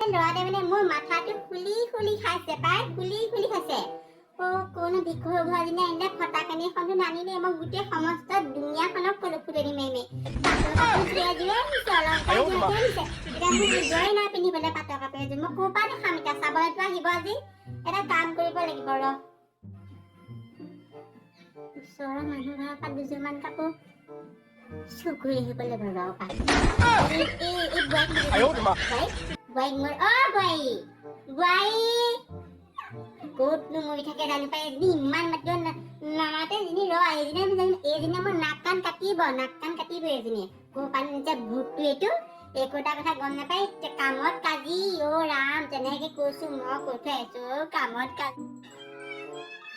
ল'ৰাটোৱে মানে মোৰ মাথাটো খুলি খাইছে পাই খুলি খাইছে কোনো ভিক্ষু ঘৰজনী আনিলে ফটাকানি এখনো নানিলে মই গোটেই সমস্ত দুনিয়াখনক কলো ফুটনি মাৰি নাই পিন্ধিবলৈ পাটৰ কাপোৰ এযোৰ মই ক'ৰ পৰা দেখাম এতিয়া চাবলৈতো আহিব আজি এটা কাম কৰিব লাগিব ওচৰৰ মানুহ ঘৰৰ পৰা দুযোৰমান কাপোৰ চুকুৰি আহিব লাগিব ক'তনো মৰি থাকে জানি পাই এজনী ইমান মাতিব নামাতে এজনী এইজনী মোৰ নাক কাণ কাটিব এজনীয়ে ক'ৰ পৰা নিছে ভূতটো এইটো একোটা কথা গম নাপাই কামত কাজি ৰাম তেনেকে কৈছো মই কৈ থৈ আহিছো কামত কাজি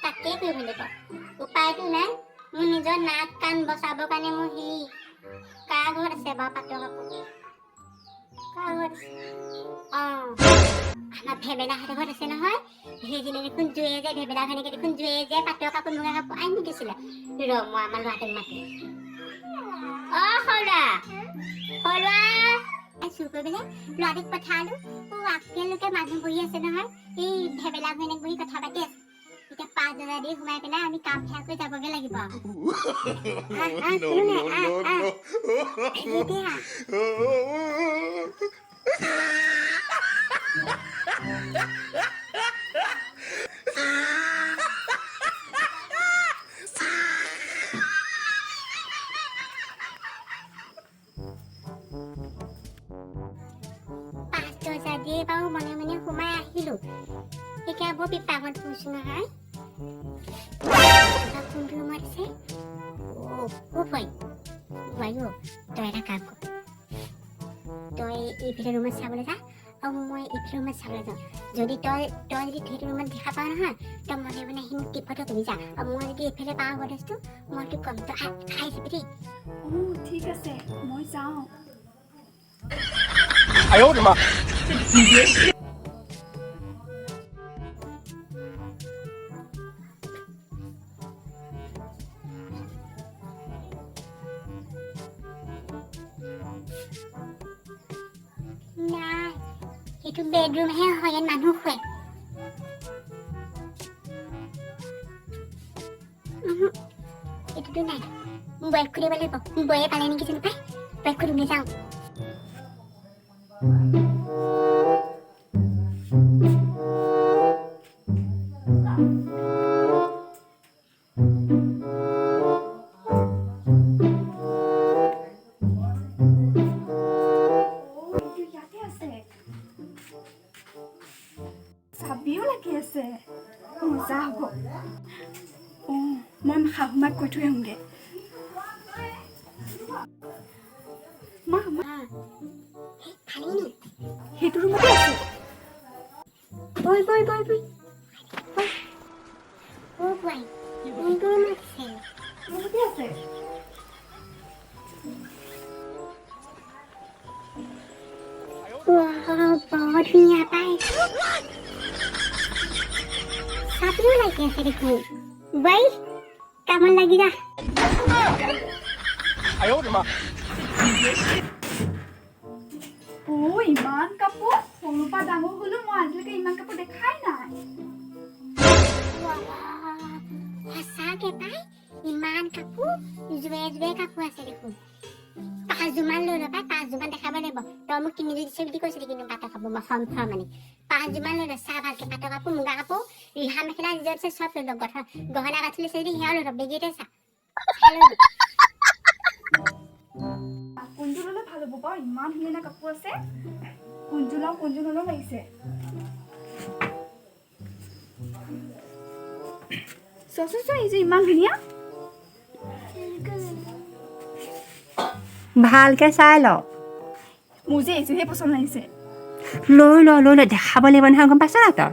তাকে কৰিব লাগিব উপায়টো নাই মোৰ নিজৰ নাক কাণ বচাবৰ কাৰণে মোৰ কাৰ ঘৰত আছে বাৰু পাটৰ কাপোৰ কাৰ ঘৰত আছে আমাৰ ভেবেলাহঁতৰ ঘৰত আছে নহয় সেইজনী দেখোন জুয়ে যে ভেবেলাখনিকে দেখোন জুয়ে যে পাটৰ কাপোৰ মুগা কাপোৰ আনি দিছিলে মই আমাৰ ল'ৰাটোক মাতি চুৰ কৰিবলৈ ল'ৰাটোক পঠালো আপোনালোকে মানুহ বহি আছে নহয় এই ভেবেলা ঘৈণীয়েক বহি কথা পাতি আছে এতিয়া 5,000 দি সোমাই পেলাই আমি কাম শেষ কৰি যাবগে লাগিব বাৰু মনে মনে সোমাই আহিলো এতিয়া বৰ বিপাঙত পৰিছো নহয় কোনটো ৰুমত আছে তই এটা কাম কৰ তই এইফালে ৰুমত চাবলৈ যা আৰু মই এইফালে ৰুমত চাবলৈ যাওঁ যদি তই যদি সেইটো ৰুমত দেখা পাওঁ নহয় তই মনে মনে আহি মোক টিপটো কৰি যা আৰু মই যদি এইফালে পাওঁ বস্তু মই তোক কম তই খাই যাবি দেই ঠিক আছে মই যাওঁ নাই এইটো বেডৰুমহে হয় ইয়াত মানুহ শুৱে এইটোতো নাই বয়স খুলিব লাগিব বয়ে পালে নেকি জানো পাই বয়স খুলি যাওঁ চাবিও লাগি আছে মজা হ'ব মই শাহুমাক কৈ থৈ আহোঁগৈ সেইটো ৰুমতে আছে আছে বৰ ধুনীয়া পাই চাবিও লাগি আছে দেখোন বাই কামত লাগি যা ইমান কাপোৰ সৰুৰ পৰা ডাঙৰ হলো মই আজিলৈকে ইমান কাপোৰ দেখাই নাই সঁচাকে পাই ইমান কাপোৰ জুৱে কাপোৰ আছে দেখোন 5,000 লৈ ল পাই 5,000 দেখাব লাগিব তই মোক 3 দিছে বুলি কৈছিলি কিন্তু পাটৰ কাপোৰ মই মানে 5,000 লৈ ল চাহ ভালকে পাটৰ কাপোৰ মুগা কাপোৰ ৰিহা মেখেলা নিজৰ চব লৈ ল গহনা গাঁঠৰি আছে যদি সেয়া লৈ ল বেগেতে চা কোনযোৰ ল'লে ভাল হ'ব বাৰু ইমান ধুনীয়া কাপোৰ আছে কোনযোৰ লওঁ লাগিছে চোৱাচোন এইযোৰ ইমান ধুনীয়া ভালকে চাই ল মোৰ যে এইযোৰহে পচন্দ লাগিছে লৈ ল দেখাব লাগিব নহয় গম পাইছ না তই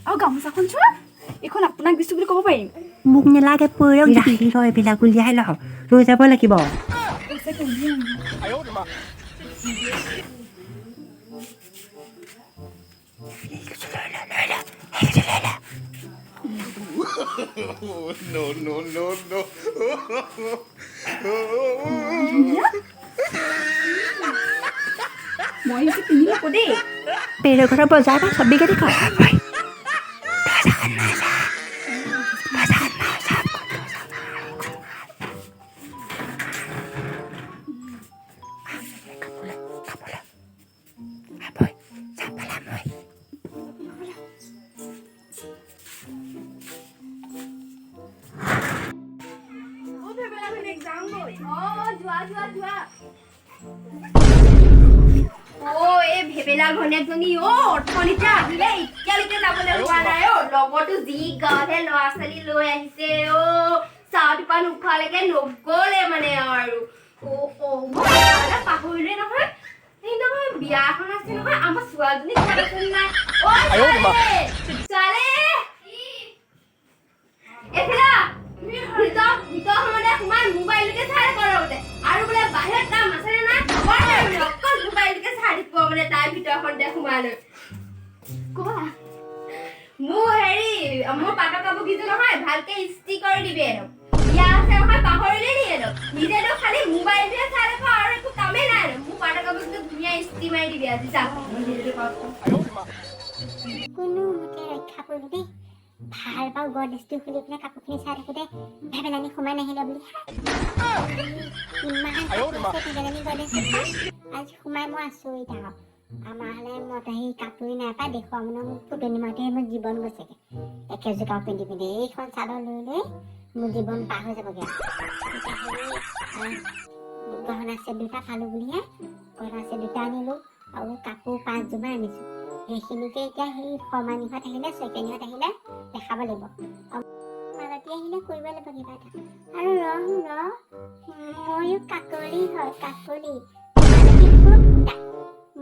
আৰু গামোচাখন চোৱা এইখন আপোনাক দিছো বুলি ক'ব পাৰিম মোক নেলাগে পৰক ৰাখি ল এইবিলাক উলিয়াই ল লৈ যাব লাগিব No. মই পিন্ধি নকওঁ দেই Pero kalau bozar mah sabi ka di ka. ভেবেলা ঘনীয়েকজনী অৰ্থনীতি আহিলে এতিয়ালৈকে যাবলৈ হোৱা নাই লগতো যি গাঁৱতহে ল'ৰা ছোৱালী লৈ আহিছে চাহ দোকান উঠালৈকে নগ'লে মানে আৰু পাহৰিলে নহয় এই নহয় বিয়া এখন আছে নহয় আমাৰ ছোৱালীজনী নাই ছোৱালী এফালে ভিতৰ সময়তে সোমাই মোবাইলটোকে চাই কৰতে আৰু বোলে বাহিৰত কাম আছে নে নাই অকল মোবাইলটোকে চাই দিব মানে তাই ভিতৰখনতে সোমালৈ ক'বা মোৰ মোৰ পাটৰ কাপোৰ কিযোৰ নহয় ভালকে ইস্ত্ৰি কৰি দিবি বিয়া আছে নহয় পাহৰিলে নি নিজেতো খালি মোবাইলটোৱে চাই থাকো আৰু একো কামেই নাই মোৰ পাটৰ কাপোৰটো ধুনীয়া ইস্ত্ৰি মাৰি দিবি আজি যা কোনো মতে ৰক্ষা কৰিলো দেই ভাল পাওঁ গডেজটো খুলি পেলাই কাপোৰখিনি চাই থাকোঁতে ভেবেলানি সোমাই নাহিলে বুলি ইমান ভেবেলানি গডেজ আজি সোমাই মই আচৰিত আৰু আমাৰ হ'লে মত আহি কাপোৰে নাপায় দেখুৱা মানে মোক ফুটনি মাৰোঁতে মোৰ জীৱন গৈছেগৈ একেযোৰ কাপোৰ পিন্ধি পিন্ধি এইখন চাদৰ লৈ লৈ মোৰ জীৱন পাৰ হৈ যাবগৈ গহনা চেট দুটা পালোঁ বুলিহে গহনা চেট দুটা আনিলোঁ আৰু কাপোৰ 5যোৰমান আনিছোঁ সেইখিনিকে এতিয়া সেই সমানিহঁত আহিলে চৈতানিহঁত আহিলে দেখাব লাগিব মালতী আহিলে কৰিব লাগিব কিবা এটা আৰু ময়ো কাকলি হয় কাকলি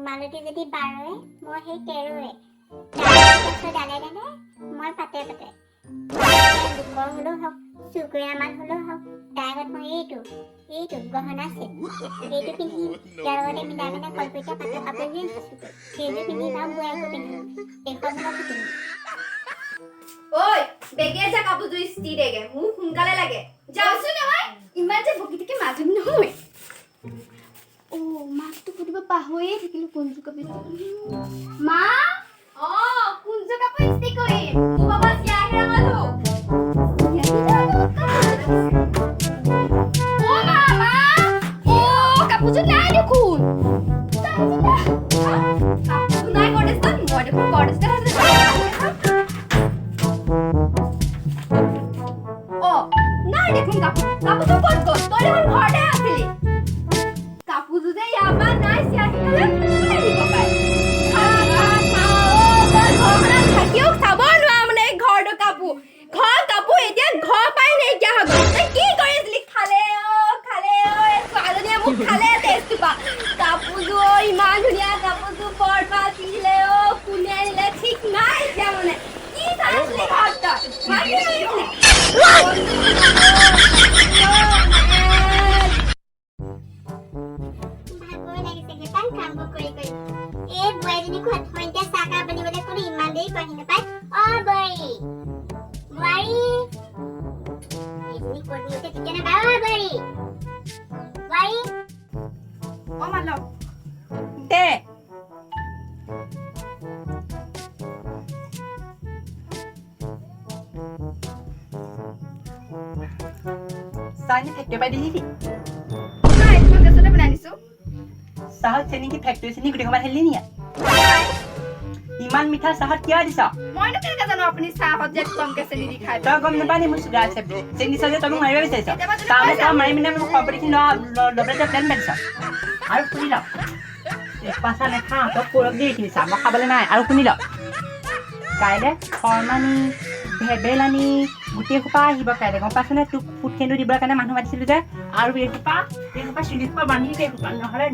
মালতী যদি 12 মই সেই 13 ডালে ডালে মই পাতে পাতে দুখৰ হ'লেও হওক চুকুৰীয়ামান হ'লেও হওক তাৰ আগত মই এইটো গহনা চেট এইটো পিন্ধি ইয়াৰ লগতে মিলাই মিলাই কলপতীয়া পাতৰ কাপোৰ যে সেইযোৰ পিন্ধি যাম বোৱাৰীকো পিন্ধিম এইখন হ'লেও পিন্ধিম ঐ বেগে যা কাপোৰযোৰ ইস্ত্ৰি দেগে মোক সোনকালে লাগে যাওঁচোন নহয় ইমান যে বকি থাকি মাজনী নহয় মাকটো সুধিব পাহৰিয়ে থাকিলো কোনযোৰ কাপোৰ মা কোনযোৰ কাপোৰ ইস্ত্ৰি কৰিম মোৰ বাবা চিয়াহী ৰঙালো কাপোৰযোৰ নাই দেখোন কাপোৰ নাই গডেজত মই দেখোন গডেজত নাই দেখোন কাপোৰযোৰ ক'ত গ'ল তই দেখোন ঘৰতে আছিলি কাপোৰযোৰ যে ইয়াৰ পৰা নাই চিয়াহী কোনে দিব পাৰে থাকিও চাব নোৱাৰ মানে ঘৰটো কাপোৰ এতিয়া ঘৰ পাই নাইকিয়া হ'ব তই কি কৰি আছিলি খালে ছোৱালীজনীয়ে মোক খালে টেষ্টটো কাপোৰযোৰ ইমান ধুনীয়া কাপোৰযোৰ বৰপা আছিলে কোনে আনিলে ঠিক নাই এতিয়া মানে কি চাই আছিলি ঘৰত তই এই বোৱাৰীজনীক সন্ধিয়া চাহ বনিবলৈ কোনো ইমান দেৰি পঢ়ি নাপায় বোৱাৰী এইজনী ক'ত গৈছে ঠিক নাই বোৱাৰী মালক দে চাহনি ফেক্টৰী পাই দিলি নাই মই গেছতে বনাই দিছোঁ চাহত চেনি কি ফেক্টৰী চেনি গোটেই ক'ৰবাত হেলি নিয়া ইমান মিঠা চাহত কিয় দিছ মইনো কেনেকৈ জানো আপুনি চাহত যে কমকৈ চেনি দি খাই তই গম নাপালি মোৰ চুগাৰ আছে চেনি চাহ যে তই মোক মাৰিব বিচাৰিছ তাৰমানে তই মাৰি পিনে মোক খবৰ দেখি ল'বলৈ প্লেন মাৰিছ আৰু শুনি ল পাছা নেখাওঁ তই পৰক দি এইখিনি চাহ মই খাবলৈ নাই আৰু শুনি ল কাইলৈ শৰ্মানী ভেবেলানি গোটেই সোপা আহিব কাইলৈ গম পাইছনে তোক ফুট সেন্দুৰ দিবৰ কাৰণে মানুহ মাতিছিলোঁ যে আৰু এই সোপা চুলি সোপা বান্ধি এই সোপা নহ'লে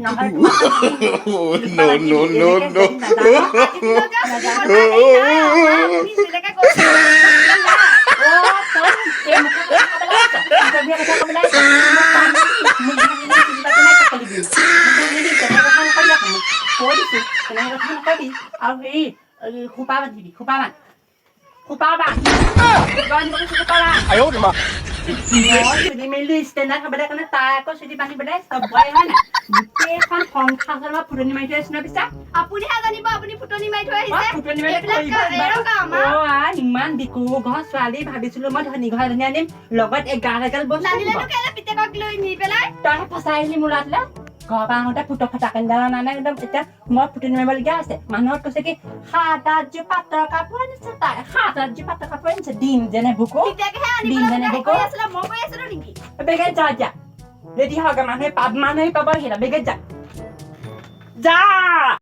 আৰু হেৰি সোপা বান্ধিবি সোপা বান্ধ চুলি মেলি ষ্টেণ্ডাৰ্ড হ'ব কাৰণে তাই আকৌ চুলি বান্ধিবলৈ চবৰে হয় নাই গোটেইখন সংসাৰ ফুটনি মাৰি থৈ আহিছো ন পিছা আপুনিহে জানিব আপুনি ফুটনি মাৰি থৈ আহিছে ফুটনি মাৰি এইবিলাক কাম আৰু। ইমান বিকু ঘৰ ছোৱালী ভাবিছিলো মই ধনী ঘৰ ধনী আনিম লগত 11 বস্তু নানিলেনো কেলে পিতেকক লৈ নি পেলাই তই ফচাই আহিলি মোৰ ল'ৰাটোলে ঘৰৰ পৰা আহোঁতে ফুট ফটাকে নানে একদম এতিয়া মই ফুটনি মাৰিবলগীয়া আছে মানুহক কৈছে কি 7-8যোৰ পাটৰ কাপোৰ আনিছে তাই 7-8যোৰ পাটৰ কাপোৰ আনিছে দিম যেনে বুকু পিতেকেহে দিম যেনে আনিবলৈ বুকু কৈ আছিলে মই কৈ আছিলো নেকি বেগে যা যা ৰেডি হওঁগে মানুহে পাব মানুহে পাব আহিলা বেগে যা যা